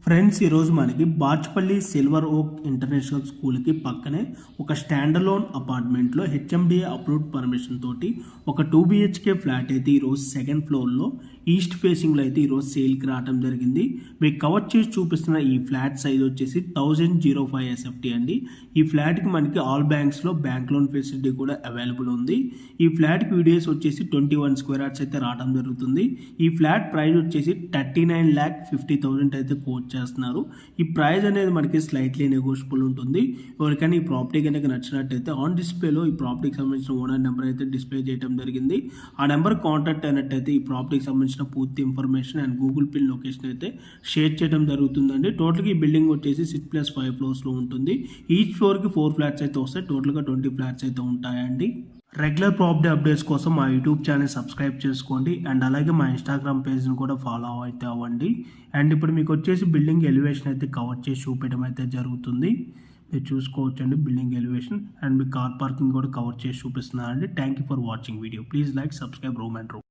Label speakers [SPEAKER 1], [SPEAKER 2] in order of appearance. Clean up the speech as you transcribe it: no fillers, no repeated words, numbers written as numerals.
[SPEAKER 1] Friends, ఈరోజు మనకి Bachupally silver oak international స్కూల్కి పక్కనే ఒక స్టాండలోన్ అపార్ట్మెంట్లో హెచ్ఎండిఏ అప్రూవ్డ్ పర్మిషన్ తోటి ఒక 2 BHK ఫ్లాట్ అయితే ఈరోజు సెకండ్ ఫ్లోర్లో ఈస్ట్ ఫేసింగ్లో అయితే ఈరోజు సేల్కి రావడం జరిగింది. మీకు కవర్ చేసి చూపిస్తున్న ఈ ఫ్లాట్ సైజ్ వచ్చేసి 1005 SFT అండి. ఈ ఫ్లాట్కి మనకి ఆల్ బ్యాంక్స్లో బ్యాంక్ లోన్ ఫెసిలిటీ కూడా అవైలబుల్ ఉంది. ఈ ఫ్లాట్కి వీడియోస్ వచ్చేసి 21 స్క్వేర్ యార్డ్స్ అయితే రావడం జరుగుతుంది. ఈ ఫ్లాట్ ప్రైస్ వచ్చేసి 39,50,000 అయితే కోట్ చేస్తున్నారు. ఈ ప్రైస్ అనేది మనకి స్లైట్లీ నెగోషియబుల్ ఉంటుంది. ఎవరికైనా ఈ ప్రాపర్టీ కనుక నచ్చినట్టయితే ఆన్ డిస్ప్లేలో ఈ ప్రాపర్టీకి సంబంధించిన ఓనర్ నెంబర్ అయితే డిస్ప్లే చేయడం జరిగింది. ఆ నెంబర్ కాంటాక్ట్ అయినట్టయితే ఈ ప్రాపర్టీకి సంబంధించిన పూర్తి information and Google pin location అయితే షేర్ చేయడం జరుగుతుందండి. టోటల్గా ఈ బిల్డింగ్ వచ్చేసి 6+5 ఫ్లోర్స్లో ఉంటుంది. ఈచ్ ఫ్లోర్కి 4 ఫ్లాట్స్ అయితే వస్తాయి. టోటల్గా 20 ఫ్లాట్స్ అయితే ఉంటాయండి. రెగ్యులర్ ప్రాపర్టీ అప్డేట్స్ కోసం మా యూట్యూబ్ ఛానల్ సబ్స్క్రైబ్ చేసుకోండి అండ్ అలాగే మా ఇన్స్టాగ్రామ్ పేజ్ని కూడా ఫాలో అయితే అవ్వండి. అండ్ ఇప్పుడు మీకు వచ్చేసి బిల్డింగ్ ఎలివేషన్ అయితే కవర్ చేసి చూపించడం అయితే జరుగుతుంది. మీరు చూసుకోవచ్చండి building elevation and me car parking కూడా కవర్ చేసి చూపిస్తున్నానండి. Thank you for watching video. Please like, subscribe room and room.